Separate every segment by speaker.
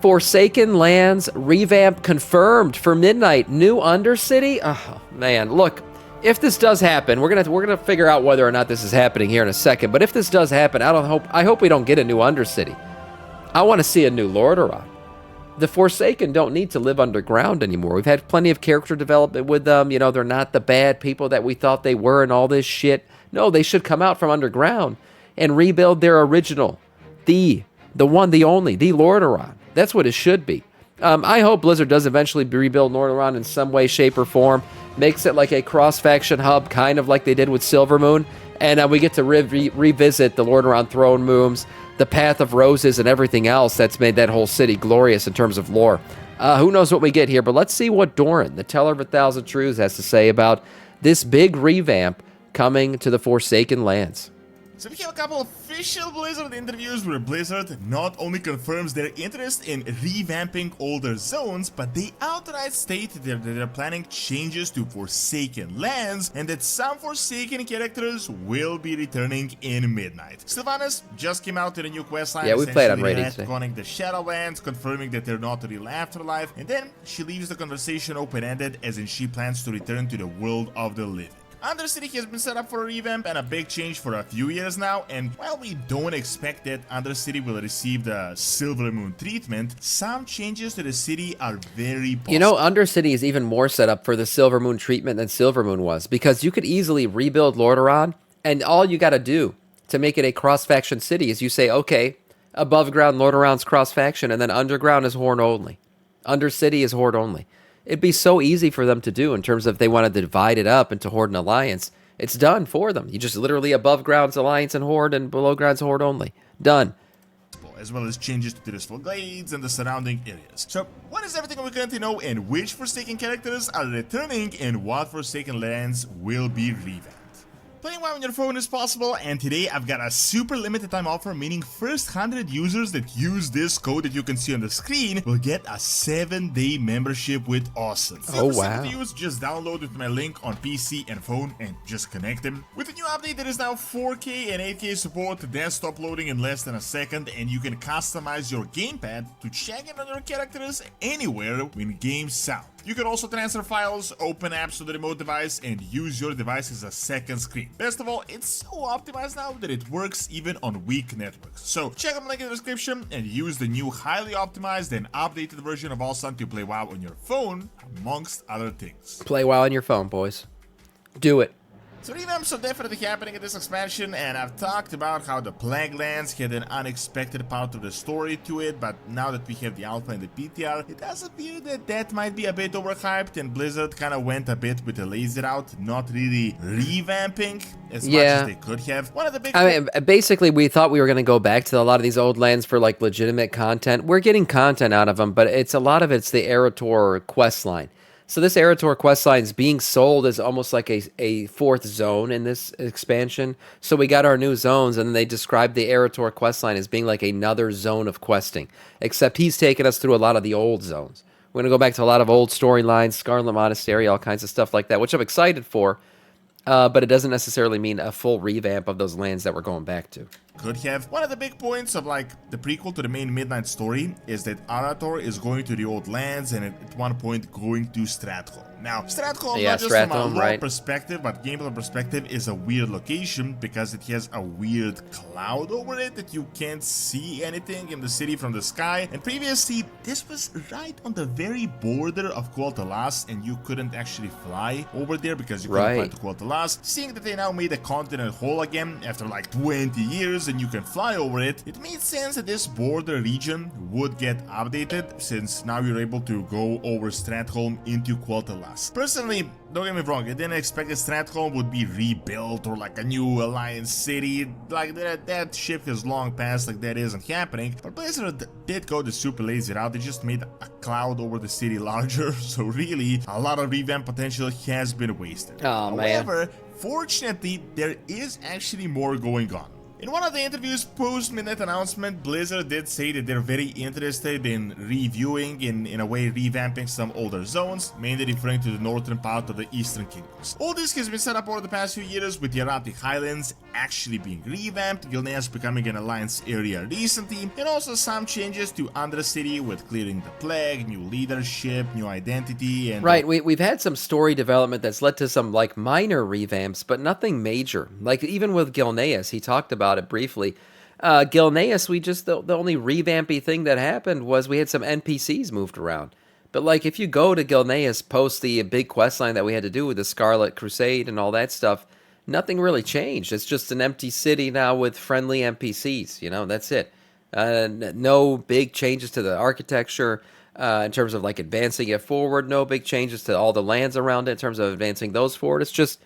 Speaker 1: Forsaken Lands revamp confirmed for midnight. New Undercity? Oh, man. Look, if this does happen, we're gonna figure out whether or not this is happening here in a second. But if this does happen, I hope we don't get a new Undercity. I want to see a new Lordaeron. The Forsaken don't need to live underground anymore. We've had plenty of character development with them. You know, they're not the bad people that we thought they were and all this shit. No, they should come out from underground and rebuild their original, the one, the only, the Lordaeron. That's what it should be. I hope Blizzard does eventually rebuild Lordaeron in some way, shape, or form. Makes it like a cross-faction hub, kind of like they did with Silvermoon. And we get to revisit the Lordaeron throne rooms, the Path of Roses, and everything else that's made that whole city glorious in terms of lore. Who knows what we get here, but let's see what Doran, the Teller of 1,000 Truths, has to say about this big revamp coming to the Forsaken Lands.
Speaker 2: So we have a couple of official Blizzard interviews where Blizzard not only confirms their interest in revamping older zones, but they outright state that they're planning changes to Forsaken Lands and that some Forsaken characters will be returning in Midnight. Sylvanas just came out with a new questline,
Speaker 1: yeah, we played on ratings,
Speaker 2: calling the Shadowlands, confirming that they're not a real afterlife, and then she leaves the conversation open-ended, as in she plans to return to the world of the living. Undercity has been set up for a revamp and a big change for a few years now, and while we don't expect that Undercity will receive the Silvermoon treatment, some changes to the city are very possible.
Speaker 1: You know, Undercity is even more set up for the Silvermoon treatment than Silvermoon was, because you could easily rebuild Lordaeron, and all you gotta do to make it a cross-faction city is you say, okay, above ground Lordaeron's cross-faction, and then underground is Horde only. Undercity is Horde only. It'd be so easy for them to do in terms of if they wanted to divide it up into Horde and Alliance. It's done for them. You just literally above ground's Alliance and Horde and below ground's Horde only. Done.
Speaker 2: As well as changes to the Blissful Glades and the surrounding areas. So, what is everything we currently know, and which Forsaken characters are returning, and what Forsaken Lands will be revamped? Playing WoW on your phone is possible, and today I've got a super limited time offer, meaning first 100 users that use this code that you can see on the screen will get a 7-day membership with Awesome.
Speaker 1: Oh wow.
Speaker 2: To use, just download it with my link on PC and phone and just connect them. With the new update, there is now 4K and 8K support, desktop loading in less than a second, and you can customize your gamepad to check in on your characters anywhere when games sound. You can also transfer files, open apps to the remote device, and use your device as a second screen. Best of all, it's so optimized now that it works even on weak networks. So check out the link in the description and use the new highly optimized and updated version of Awesome to play WoW on your phone, amongst other things.
Speaker 1: Play WoW on your phone, boys. Do it.
Speaker 2: So revamps are definitely happening in this expansion, and I've talked about how the Plaguelands had an unexpected part of the story to it, but now that we have the alpha and the PTR, it does appear that that might be a bit overhyped, and Blizzard kind of went a bit with the lazy route, not really revamping as much as they could have. One of the big...
Speaker 1: I mean, basically, we thought we were going to go back to a lot of these old lands for, like, legitimate content. We're getting content out of them, but a lot of it's the Erator quest line. So this Erator questline is being sold as almost like a fourth zone in this expansion. So we got our new zones, and they described the Erator questline as being like another zone of questing. Except he's taken us through a lot of the old zones. We're going to go back to a lot of old storylines, Scarlet Monastery, all kinds of stuff like that, which I'm excited for. But it doesn't necessarily mean a full revamp of those lands that we're going back to.
Speaker 2: Could have. One of the big points of like the prequel to the main Midnight story is that Arator is going to the old lands and at one point going to Stratholme. Now, Stratholme, not just from a lore perspective, but gameplay perspective, is a weird location because it has a weird cloud over it that you can't see anything in the city from the sky. And previously, this was right on the very border of Quel'Thalas, and you couldn't actually fly over there because you couldn't fly to Quel'Thalas. Seeing that they now made the continent whole again after like 20 years and you can fly over it, it made sense that this border region would get updated, since now you're able to go over Stratholme into Quel'Thalas. Personally, don't get me wrong, I didn't expect that Stratholme would be rebuilt or like a new Alliance city. Like that ship has long passed, like that isn't happening. But Blizzard did go the super lazy route. They just made a cloud over the city larger, so really a lot of revamp potential has been wasted.
Speaker 1: Oh,
Speaker 2: However, fortunately, there is actually more going on. In one of the interviews post-Midnight announcement, Blizzard did say that they're very interested in reviewing, in a way revamping some older zones, mainly referring to the northern part of the Eastern Kingdoms. All this has been set up over the past few years, with the Erratic Highlands actually being revamped, Gilneas becoming an alliance area recently, and also some changes to Undercity with clearing the plague, new leadership, new identity, and...
Speaker 1: Right, we've had some story development that's led to some, like, minor revamps, but nothing major. Like, even with Gilneas, he talked about it briefly. Gilneas, the only revampy thing that happened was we had some NPCs moved around. But, like, if you go to Gilneas post the big questline that we had to do with the Scarlet Crusade and all that stuff, nothing really changed. It's just an empty city now with friendly NPCs, you know, that's it. No big changes to the architecture in terms of, like, advancing it forward. No big changes to all the lands around it in terms of advancing those forward. It's just,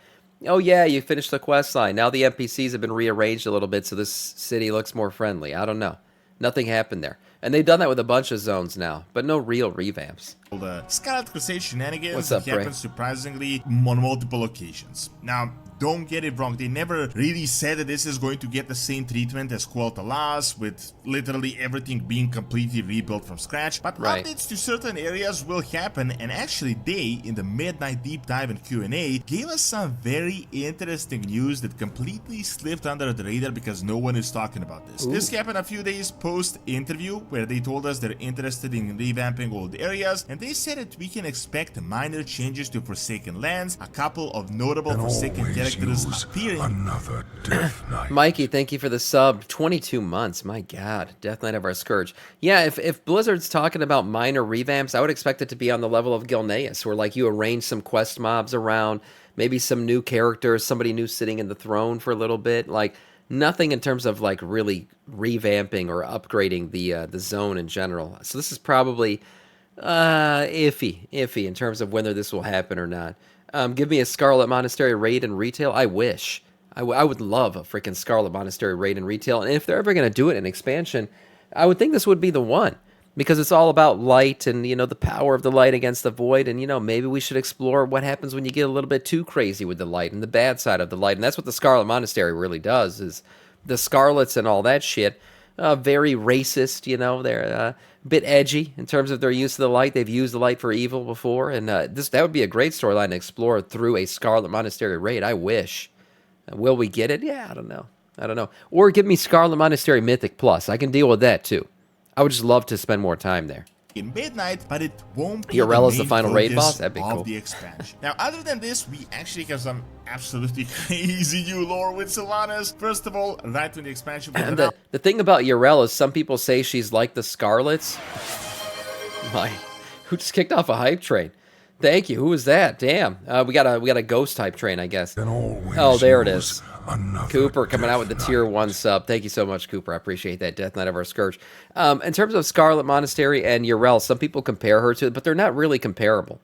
Speaker 1: oh yeah, you finished the quest line. Now the NPCs have been rearranged a little bit so this city looks more friendly. I don't know. Nothing happened there. And they've done that with a bunch of zones now, but no real revamps.
Speaker 2: The Scarlet Crusade shenanigans
Speaker 1: What's up,
Speaker 2: happened surprisingly on multiple occasions. Now, don't get it wrong, they never really said that this is going to get the same treatment as Qualta Loss, with literally everything being completely rebuilt from scratch, but updates to certain areas will happen, and actually they, in the Midnight Deep Dive and Q&A, gave us some very interesting news that completely slipped under the radar because no one is talking about this. Ooh. This happened a few days post-interview, where they told us they're interested in revamping old areas, and they said that we can expect minor changes to Forsaken Lands, a couple of notable Forsaken characters appearing.
Speaker 3: Another Death Knight.
Speaker 1: Mikey, thank you for the sub. 22 months, my god. Death Knight of our Scourge. Yeah, if Blizzard's talking about minor revamps, I would expect it to be on the level of Gilneas, where, like, you arrange some quest mobs around, maybe some new characters, somebody new sitting in the throne for a little bit, like, nothing in terms of, like, really revamping or upgrading the zone in general. So this is probably iffy in terms of whether this will happen or not. Give me a Scarlet Monastery raid in retail. I wish. I would love a freaking Scarlet Monastery raid in retail. And if they're ever going to do it in expansion, I would think this would be the one. Because it's all about light and, you know, the power of the light against the void. And, you know, maybe we should explore what happens when you get a little bit too crazy with the light and the bad side of the light. And that's what the Scarlet Monastery really does, is the Scarlets and all that shit. Very racist, you know, they're a bit edgy in terms of their use of the light. They've used the light for evil before, and that would be a great storyline to explore through a Scarlet Monastery raid. I wish. Will we get it? Yeah, I don't know. Or give me Scarlet Monastery Mythic Plus. I can deal with that too. I would just love to spend more time there.
Speaker 2: In Midnight, but it won't be
Speaker 1: Urella's the final raid boss? That'd be cool.
Speaker 2: The expansion. Now, other than this, we actually have some absolutely crazy new lore with Sylvanas. First of all, right when the expansion...
Speaker 1: the thing about Urella is some people say she's like the Scarlets. Who just kicked off a hype train? Thank you. Who was that? Damn. We got a ghost type train, I guess. Oh, there it is. Cooper coming out with the tier 1 sub. Thank you so much, Cooper. I appreciate that. Death Knight of our Scourge. In terms of Scarlet Monastery and Urel, some people compare her to it, but they're not really comparable.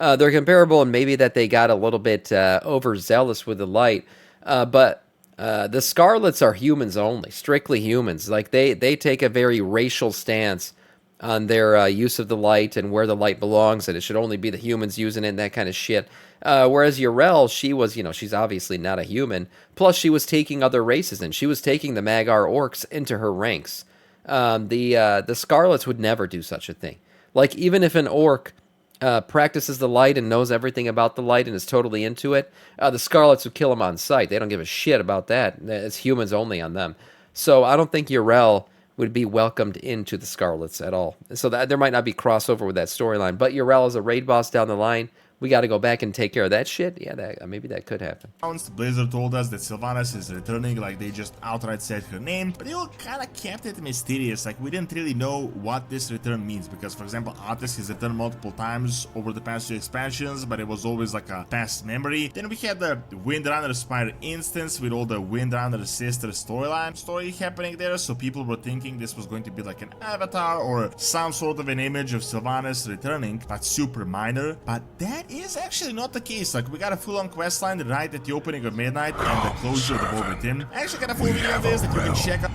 Speaker 1: They're comparable in maybe that they got a little bit overzealous with the light, but the Scarlets are humans only, strictly humans. Like they take a very racial stance on their use of the light and where the light belongs, and it should only be the humans using it and that kind of shit. Whereas Urel, she was, you know, she's obviously not a human. Plus, she was taking other races in. She was taking the Magar orcs into her ranks. The Scarlets would never do such a thing. Like, even if an orc practices the light and knows everything about the light and is totally into it, the Scarlets would kill him on sight. They don't give a shit about that. It's humans only on them. So I don't think Urel would be welcomed into the Scarlets at all. So that there might not be crossover with that storyline. But Urel is a raid boss down the line. We got to go back and take care of that shit. Yeah, maybe that could happen.
Speaker 2: Blizzard told us that Sylvanas is returning, like they just outright said her name, but they all kind of kept it mysterious. Like we didn't really know what this return means, because for example, Artis has returned multiple times over the past 2 expansions, but it was always like a past memory. Then we had the Windrunner Spire instance with all the Windrunner sister story happening there, so people were thinking this was going to be like an avatar or some sort of an image of Sylvanas returning, but super minor. But that is actually not the case. Like, we got a full-on quest line right at the opening of Midnight and the closure of the War within. I actually got a full video of this that you can check out.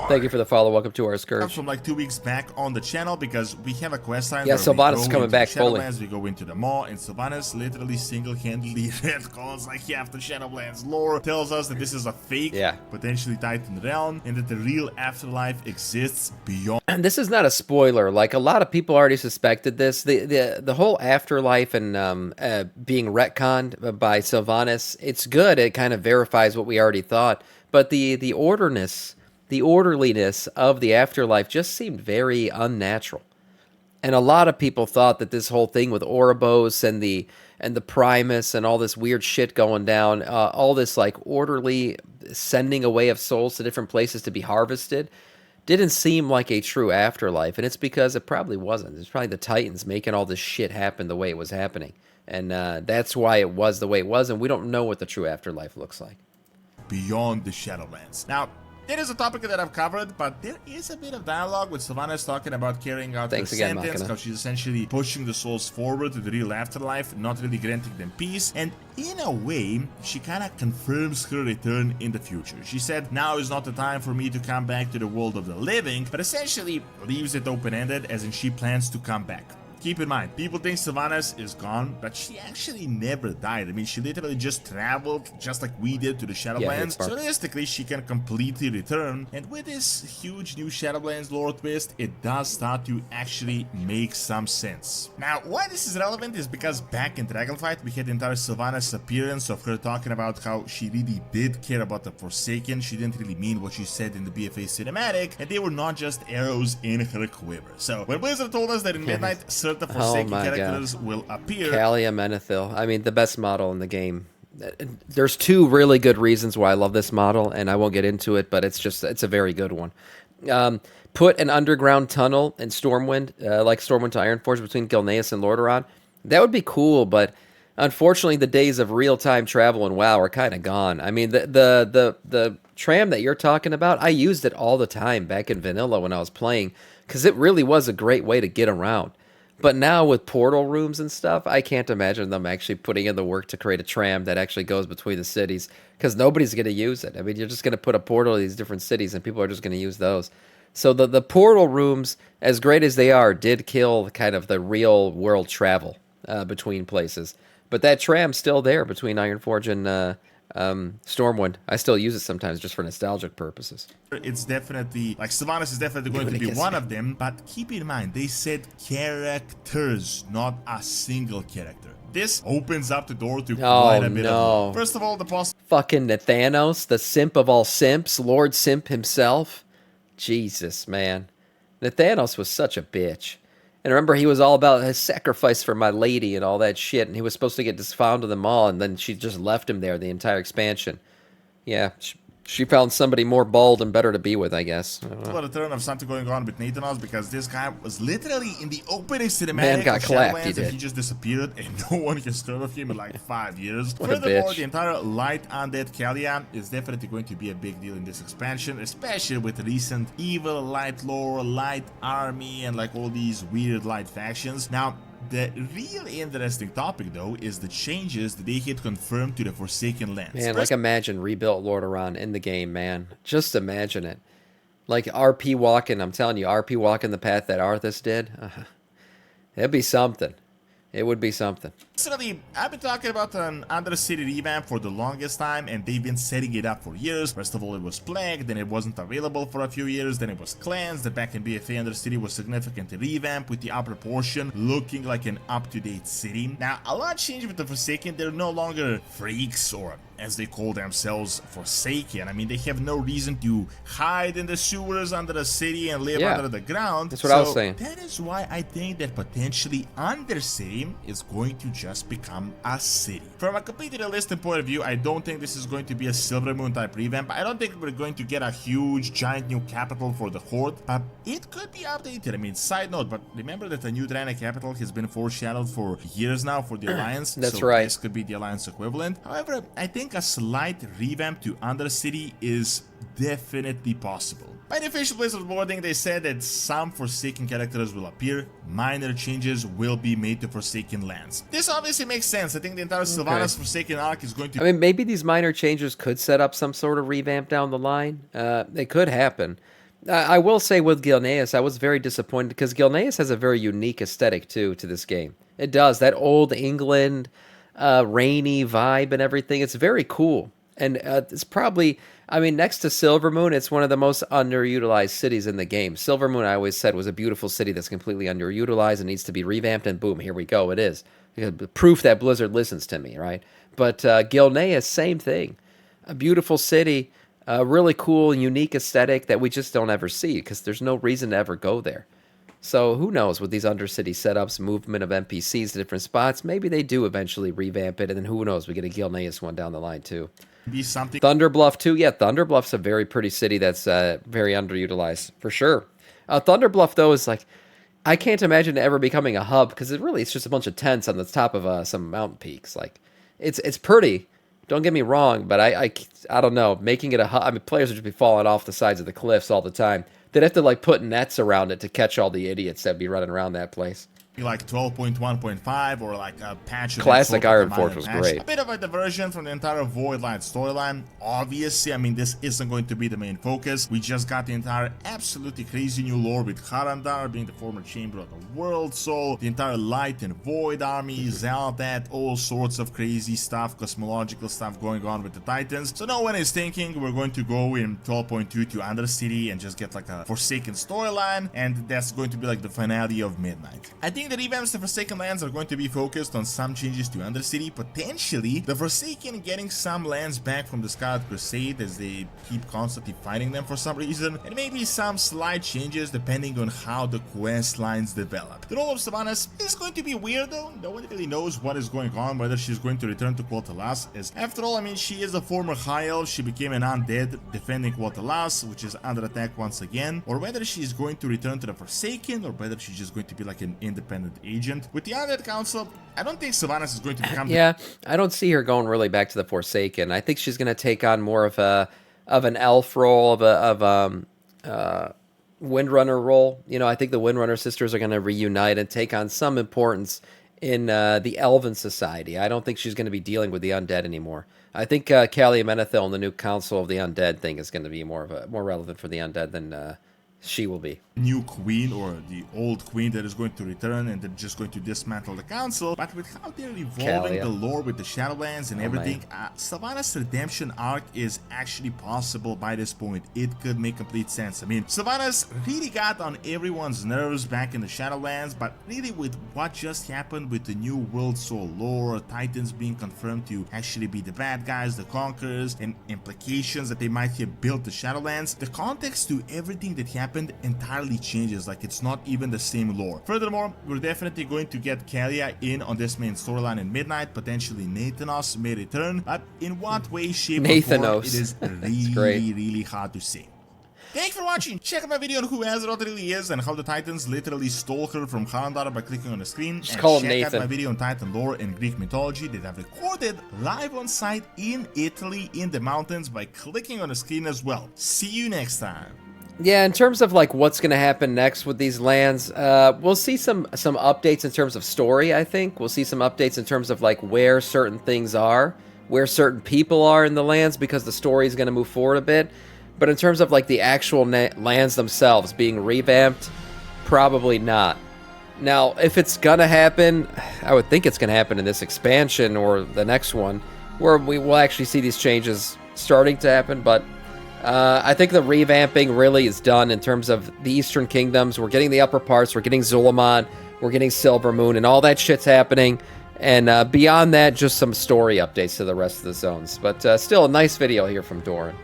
Speaker 1: Thank you for the follow. Welcome to our Scourge.
Speaker 2: From like 2 weeks back on the channel, because we have a quest line.
Speaker 1: Yeah, Sylvanas is coming back fully.
Speaker 2: We go into the mall, and Sylvanas literally single-handedly retcons like half the Shadowlands lore, tells us that this is a fake, potentially Titan realm, and that the real afterlife exists beyond.
Speaker 1: And this is not a spoiler. Like, a lot of people already suspected this. The whole afterlife and being retconned by Sylvanas, it's good. It kind of verifies what we already thought. But the orderliness of the afterlife just seemed very unnatural. And a lot of people thought that this whole thing with Ouroboros and the Primus and all this weird shit going down, all this like orderly sending away of souls to different places to be harvested, didn't seem like a true afterlife. And it's because it probably wasn't. It's probably the Titans making all this shit happen the way it was happening. And that's why it was the way it was, and we don't know what the true afterlife looks like.
Speaker 2: Beyond the Shadowlands. Now, it is a topic that I've covered, but there is a bit of dialogue with Sylvanas talking about carrying out her sentence, because she's essentially pushing the souls forward to the real afterlife, not really granting them peace, and in a way, she kind of confirms her return in the future. She said, now is not the time for me to come back to the world of the living, but essentially leaves it open-ended, as in she plans to come back. Keep in mind, people think Sylvanas is gone, but she actually never died. I mean, she literally just traveled, just like we did, to the Shadowlands. So realistically, she can completely return. And with this huge new Shadowlands lore twist, it does start to actually make some sense. Now, why this is relevant is because back in Dragonfight, we had the entire Sylvanas appearance of her talking about how she really did care about the Forsaken. She didn't really mean what she said in the BFA cinematic, and they were not just arrows in her quiver. So when Blizzard told us that in Midnight, certain Forsaken characters will appear.
Speaker 1: Kalia Menethil. I mean, the best model in the game. There's two really good reasons why I love this model, and I won't get into it, but it's a very good one. Put an underground tunnel in Stormwind, like Stormwind to Ironforge, between Gilneas and Lordaeron. That would be cool, but unfortunately, the days of real-time travel in WoW are kind of gone. I mean, the tram that you're talking about, I used it all the time back in Vanilla when I was playing, because it really was a great way to get around. But now with portal rooms and stuff, I can't imagine them actually putting in the work to create a tram that actually goes between the cities, because nobody's going to use it. I mean, you're just going to put a portal to these different cities, and people are just going to use those. So the portal rooms, as great as they are, did kill kind of the real world travel between places. But that tram's still there between Ironforge and Stormwind. I still use it sometimes just for nostalgic purposes.
Speaker 2: It's definitely, like, Sylvanas is definitely going to be one of them, but keep in mind, they said characters, not a single character. This opens up the door to quite a bit of... First of all, the
Speaker 1: fucking Nathanos, the simp of all simps, Lord Simp himself. Jesus, man. Nathanos was such a bitch. And remember, he was all about his sacrifice for my lady and all that shit, and he was supposed to get disfound to them all, and then she just left him there the entire expansion. Yeah, she found somebody more bald and better to be with, I guess.
Speaker 2: A return of something going on with Nathanos, because this guy was literally in the opening cinematic.
Speaker 1: Man got clapped, he did.
Speaker 2: He just disappeared, and no one has heard of him in like 5 years. Furthermore, the entire light undead Kalia is definitely going to be a big deal in this expansion, especially with recent evil light lore, light army, and like all these weird light factions. Now, the real interesting topic, though, is the changes that they had confirmed to the Forsaken lands.
Speaker 1: Man, like, imagine rebuilt Lordaeron in the game, man. Just imagine it. Like, RP walking, I'm telling you, RP walking the path that Arthas did. It'd be something. It would be something.
Speaker 2: Personally, I've been talking about an Undercity revamp for the longest time, and they've been setting it up for years. First of all, it was Plague, then it wasn't available for a few years, then it was Cleansed, then back in BFA Undercity was significantly revamped, with the upper portion looking like an up-to-date city. Now, a lot changed with the Forsaken. They're no longer freaks, or as they call themselves, Forsaken. I mean, they have no reason to hide in the sewers under the city and live under the ground.
Speaker 1: That's what I was saying.
Speaker 2: That is why I think that potentially Undercity is going to just become a city. From a completely realistic point of view, I don't think this is going to be a Silvermoon type revamp. I don't think we're going to get a huge, giant new capital for the Horde. It could be updated. I mean, side note, but remember that the new Draenei capital has been foreshadowed for years now for the Alliance.
Speaker 1: That's
Speaker 2: so
Speaker 1: right.
Speaker 2: This could be the Alliance equivalent. However, I think a slight revamp to Undercity is definitely possible. By the official Blizzard wording, they said that some Forsaken characters will appear, minor changes will be made to Forsaken lands. This obviously makes sense. I think the entire Sylvanas Forsaken arc is going to...
Speaker 1: I mean, maybe these minor changes could set up some sort of revamp down the line. They could happen. I will say with Gilneas, I was very disappointed because Gilneas has a very unique aesthetic, too, to this game. It does. That old England, rainy vibe and everything. It's very cool. And it's probably... I mean, next to Silvermoon, it's one of the most underutilized cities in the game. Silvermoon, I always said, was a beautiful city that's completely underutilized and needs to be revamped, and boom, here we go, it is. Proof that Blizzard listens to me, right? But Gilneas, same thing. A beautiful city, a really cool, unique aesthetic that we just don't ever see because there's no reason to ever go there. So who knows with these Undercity setups, movement of NPCs to different spots, maybe they do eventually revamp it, and then who knows, we get a Gilneas one down the line too.
Speaker 2: Be something.
Speaker 1: Thunderbluff too. Yeah, Thunderbluff's a very pretty city that's very underutilized for sure. Thunderbluff though is like, I can't imagine it ever becoming a hub because it's just a bunch of tents on the top of some mountain peaks. Like, it's pretty. Don't get me wrong, but I don't know, making it a hub. I mean, players would just be falling off the sides of the cliffs all the time. They'd have to like put nets around it to catch all the idiots that'd be running around that place.
Speaker 2: Like 12.1.5 or like a patch.
Speaker 1: Classic Ironforge was great.
Speaker 2: A bit of a diversion from the entire Voidlight storyline. Obviously, I mean, this isn't going to be the main focus. We just got the entire absolutely crazy new lore with Harandar being the former Chamber of the World Soul, the entire Light and Void army, Zaldat, all sorts of crazy stuff, cosmological stuff going on with the Titans. So no one is thinking we're going to go in 12.2 to Undercity and just get like a Forsaken storyline, and that's going to be like the finale of Midnight. I think the revamps to Forsaken lands are going to be focused on some changes to Undercity, potentially the Forsaken getting some lands back from the Scarlet Crusade as they keep constantly fighting them for some reason, and maybe some slight changes depending on how the quest lines develop. The role of Sylvanas is going to be weird though. No one really knows what is going on, whether she's going to return to Quotalas, as after all, I mean, she is a former High Elf, she became an undead defending Quotalas, which is under attack once again, or whether she's going to return to the Forsaken, or whether she's just going to be like an independent agent. With the Undead Council, I don't think Sylvanas is going to become...
Speaker 1: Yeah, I don't see her going really back to the Forsaken. I think she's going to take on more of an elf role, of Windrunner role. You know, I think the Windrunner sisters are going to reunite and take on some importance in the Elven Society. I don't think she's going to be dealing with the undead anymore. I think Callie Menethil and the new Council of the Undead thing is going to be more relevant for the undead than she will be.
Speaker 2: New queen, or the old queen that is going to return and they're just going to dismantle the council. But with how they're evolving the lore with the Shadowlands and everything, Sylvanas' redemption arc is actually possible by this point. It could make complete sense. I mean, Sylvanas really got on everyone's nerves back in the Shadowlands, but really with what just happened with the new World Soul lore, Titans being confirmed to actually be the bad guys, the conquerors, and implications that they might have built the Shadowlands, the context to everything that happened entirely changes. Like, it's not even the same lore. Furthermore, we're definitely going to get Kalia in on this main storyline in Midnight. Potentially Nathanos may return, but in what way, shape, or form, it is really hard to say. Thanks for watching. Check out my video on who Azeroth really is and how the Titans literally stole her from Harandar by clicking on the screen.
Speaker 1: Just call him
Speaker 2: check
Speaker 1: Nathan.
Speaker 2: out my video on Titan lore and Greek mythology that I've recorded live on site in Italy in the mountains by clicking on the screen as well. See you next time.
Speaker 1: Yeah, in terms of like what's going to happen next with these lands, we'll see some updates in terms of story, I think. We'll see some updates in terms of like where certain things are, where certain people are in the lands, because the story is going to move forward a bit. But in terms of like the actual lands themselves being revamped, probably not. Now, if it's going to happen, I would think it's going to happen in this expansion or the next one, where we will actually see these changes starting to happen, but I think the revamping really is done in terms of the Eastern Kingdoms. We're getting the upper parts, we're getting Zul'Aman, we're getting Silvermoon, and all that shit's happening. And beyond that, just some story updates to the rest of the zones. But still, a nice video here from Doran.